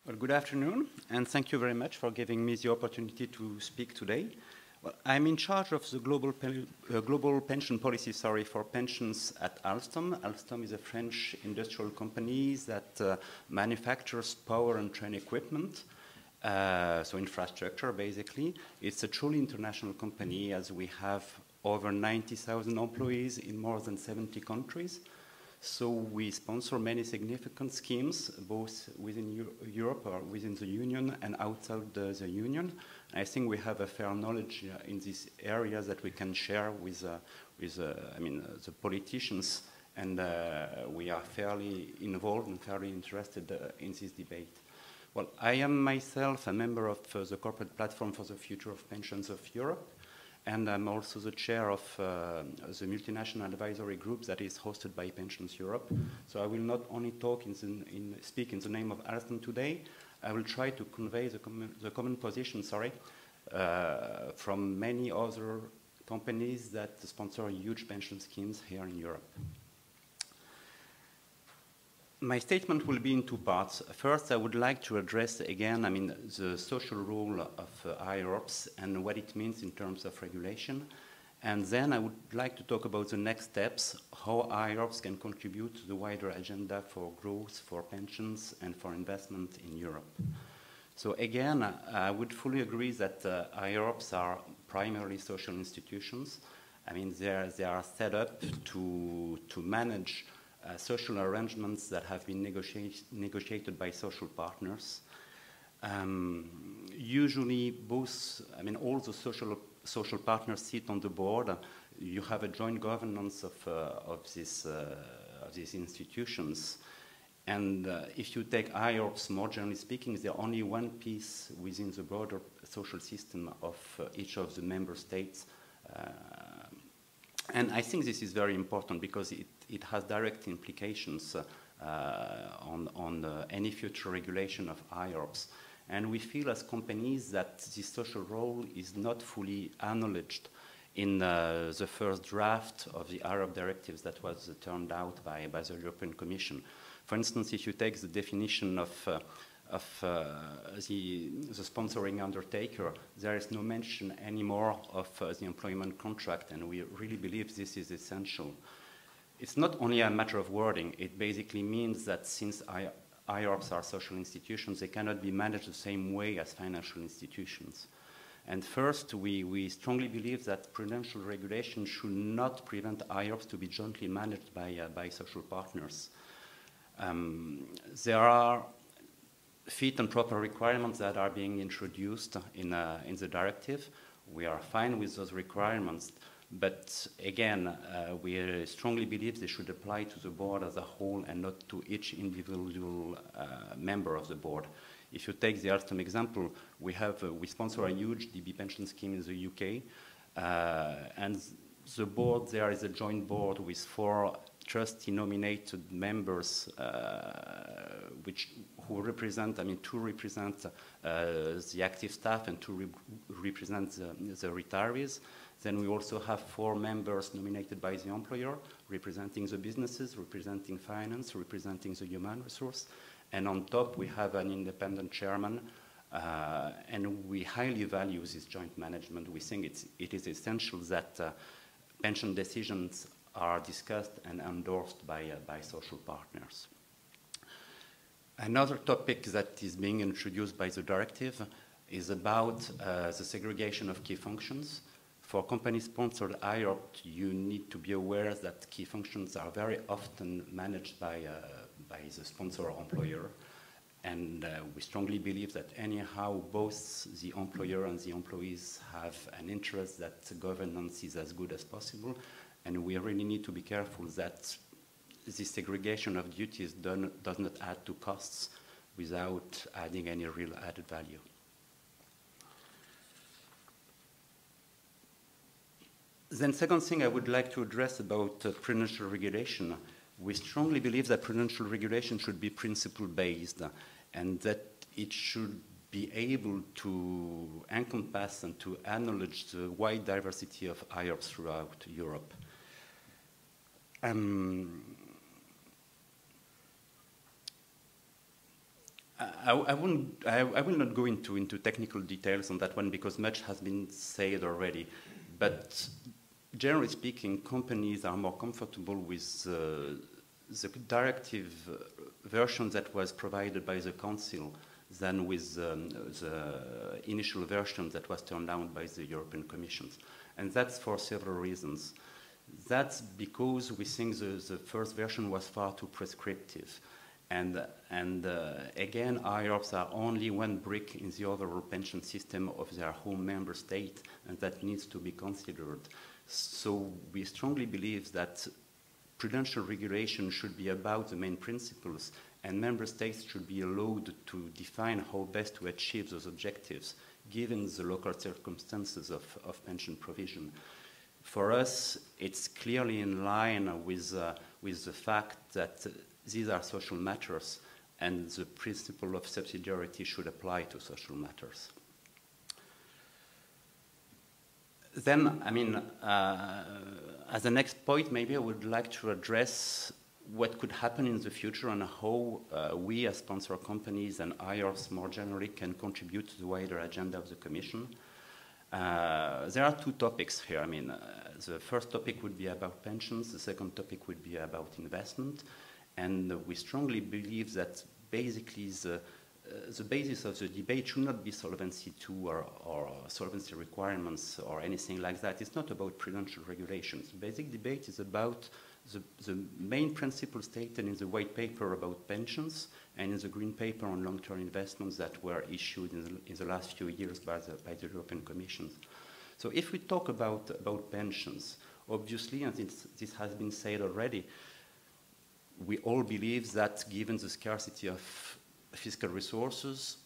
Well, good afternoon, and thank you very much for giving me the opportunity to speak today. Well, I'm in charge of the global pension policy, for pensions at Alstom. Alstom is a French industrial company that manufactures power and train equipment, so infrastructure, basically. It's a truly international company, as we have over 90,000 employees in more than 70 countries. So we sponsor many significant schemes, both within Europe or within the Union and outside the Union. I think we have a fair knowledge in these areas that we can share with the politicians, and we are fairly involved and fairly interested in this debate. Well, I am myself a member of the Corporate Platform for the Future of Pensions of Europe, and I'm also the chair of the multinational advisory group that is hosted by Pensions Europe. So I will not only speak in the name of Alstom today, I will try to convey the common position, from many other companies that sponsor huge pension schemes here in Europe. My statement will be in two parts. First, I would like to address again, the social role of IORPs and what it means in terms of regulation. And then I would like to talk about the next steps, how IORPs can contribute to the wider agenda for growth, for pensions, and for investment in Europe. So again, I would fully agree that IORPs are primarily social institutions. They are set up to manage social arrangements that have been negotiated by social partners. Usually, all the social partners sit on the board. You have a joint governance of these institutions. And if you take IORPs, more generally speaking, they're only one piece within the broader social system of each of the member states. And I think this is very important because it has direct implications on any future regulation of IORPs. And we feel as companies that this social role is not fully acknowledged in the first draft of the IORP directives that was turned out by the European Commission. For instance, if you take the definition of the sponsoring undertaker, there is no mention anymore of the employment contract, and we really believe this is essential. It's not only a matter of wording. It basically means that since IORPs are social institutions, they cannot be managed the same way as financial institutions. And first, we strongly believe that prudential regulation should not prevent IORPs to be jointly managed by social partners. There are fit and proper requirements that are being introduced in the directive. We are fine with those requirements, but again, we strongly believe they should apply to the board as a whole and not to each individual member of the board. If you take the Alstom example, we sponsor a huge DB pension scheme in the UK, and the board there is a joint board with 4 trustee-nominated members, who represent, 2 represent the active staff and 2 represent the retirees. Then we also have 4 members nominated by the employer, representing the businesses, representing finance, representing the human resource. And on top, we have an independent chairman, and we highly value this joint management. We think it is essential that pension decisions are discussed and endorsed by social partners. Another topic that is being introduced by the directive is about the segregation of key functions. For company-sponsored IORP, you need to be aware that key functions are very often managed by the sponsor or employer. And we strongly believe that anyhow, both the employer and the employees have an interest that governance is as good as possible. And we really need to be careful that this segregation of duties does not add to costs without adding any real added value. Then second thing I would like to address about prudential regulation. We strongly believe that prudential regulation should be principle-based and that it should be able to encompass and to acknowledge the wide diversity of IORPs throughout Europe. I will not go into technical details on that one because much has been said already. But generally speaking, companies are more comfortable with the directive version that was provided by the Council than with the initial version that was turned down by the European Commission. And that's for several reasons. That's because we think the first version was far too prescriptive. And again, IORPs are only one brick in the overall pension system of their home member state, and that needs to be considered. So we strongly believe that prudential regulation should be about the main principles, and member states should be allowed to define how best to achieve those objectives, given the local circumstances of pension provision. For us, it's clearly in line with the fact that these are social matters, and the principle of subsidiarity should apply to social matters. Then, I mean, as the next point, maybe I would like to address what could happen in the future and how we as sponsor companies and IORPs more generally can contribute to the wider agenda of the Commission. There are two topics here. I mean, the first topic would be about pensions, the second topic would be about investment, and we strongly believe that basically the basis of the debate should not be Solvency II or solvency requirements or anything like that. It's not about prudential regulations. The basic debate is about the main principles stated in the white paper about pensions and in the green paper on long-term investments that were issued in the last few years by the European Commission. So if we talk about pensions, obviously, and this has been said already, we all believe that given the scarcity of fiscal resources,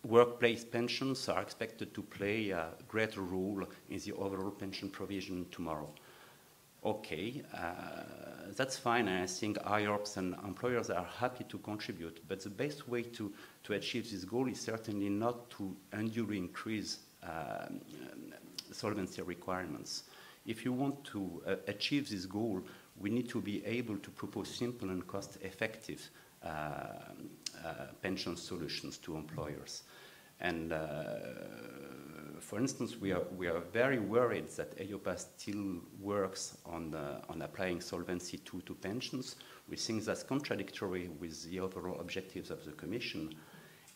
workplace pensions are expected to play a greater role in the overall pension provision tomorrow. Okay, that's fine, and I think IORPs and employers are happy to contribute, but the best way to achieve this goal is certainly not to unduly increase solvency requirements. If you want to achieve this goal, we need to be able to propose simple and cost-effective pension solutions to employers. And for instance, we are very worried that EIOPA still works on applying Solvency II to pensions. We think that's contradictory with the overall objectives of the Commission.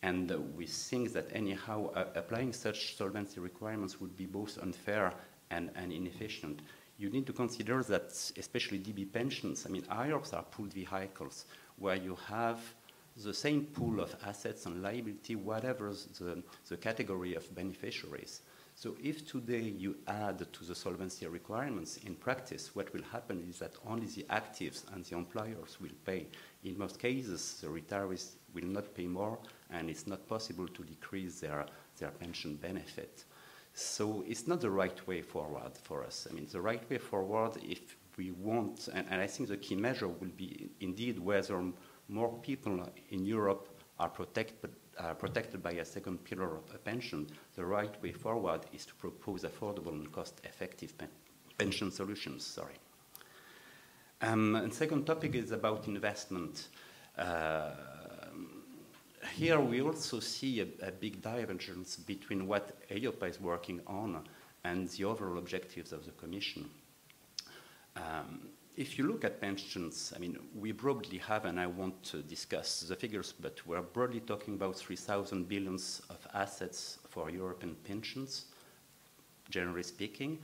And we think that anyhow, applying such solvency requirements would be both unfair and inefficient. You need to consider that, especially DB pensions, I mean, IORPs are pooled vehicles where you have the same pool of assets and liability, whatever the category of beneficiaries. So if today you add to the solvency requirements, in practice, what will happen is that only the actives and the employers will pay. In most cases, the retirees will not pay more, and it's not possible to decrease their pension benefit. So it's not the right way forward for us. I mean, the right way forward, if we want, and I think the key measure will be indeed whether more people in Europe are protected by a second pillar of a pension. The right way forward is to propose affordable and cost-effective pension solutions. Sorry. And second topic is about investment. Here we also see a big divergence between what EIOPA is working on and the overall objectives of the Commission. If you look at pensions, I mean, we broadly have, and I won't discuss the figures, but we're broadly talking about 3,000 billion of assets for European pensions, generally speaking,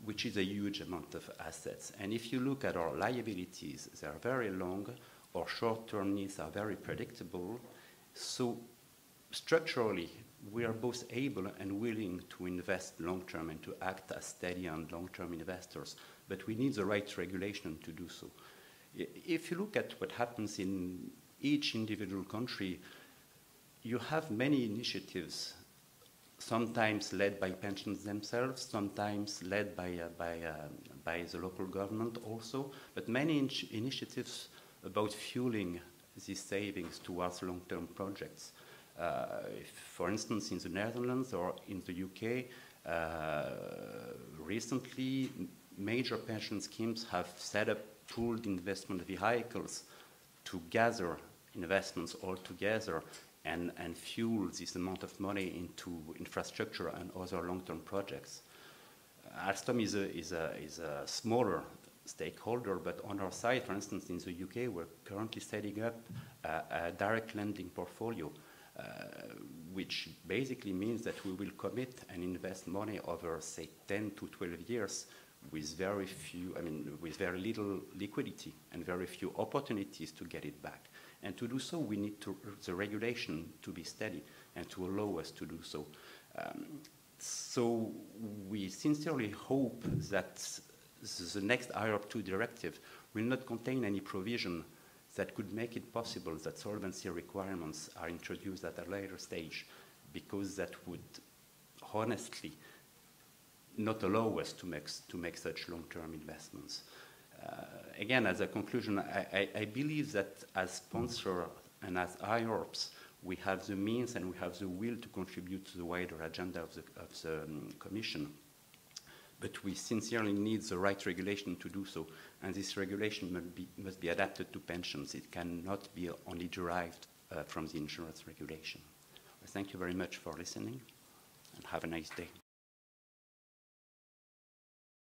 which is a huge amount of assets. And if you look at our liabilities, they are very long, our short-term needs are very predictable. So structurally, we are both able and willing to invest long-term and to act as steady and long-term investors, but we need the right regulation to do so. If you look at what happens in each individual country, you have many initiatives, sometimes led by pensions themselves, sometimes led by the local government also, but many initiatives about fueling these savings towards long-term projects. For instance, in the Netherlands or in the UK, recently major pension schemes have set up pooled investment vehicles to gather investments altogether and fuel this amount of money into infrastructure and other long-term projects. Alstom is a smaller stakeholder, but on our side, for instance, in the UK, we're currently setting up a direct lending portfolio, which basically means that we will commit and invest money over, say, 10 to 12 years with very few, with very little liquidity and very few opportunities to get it back. And to do so, we need the regulation to be steady and to allow us to do so. So we sincerely hope that the next IORP 2 directive will not contain any provision that could make it possible that solvency requirements are introduced at a later stage, because that would honestly not allow us to make such long-term investments. Again, as a conclusion, I believe that as sponsor and as IORPs, we have the means and we have the will to contribute to the wider agenda of the Commission. But we sincerely need the right regulation to do so, and this regulation must be adapted to pensions. It cannot be only derived from the insurance regulation. Thank you very much for listening, and have a nice day.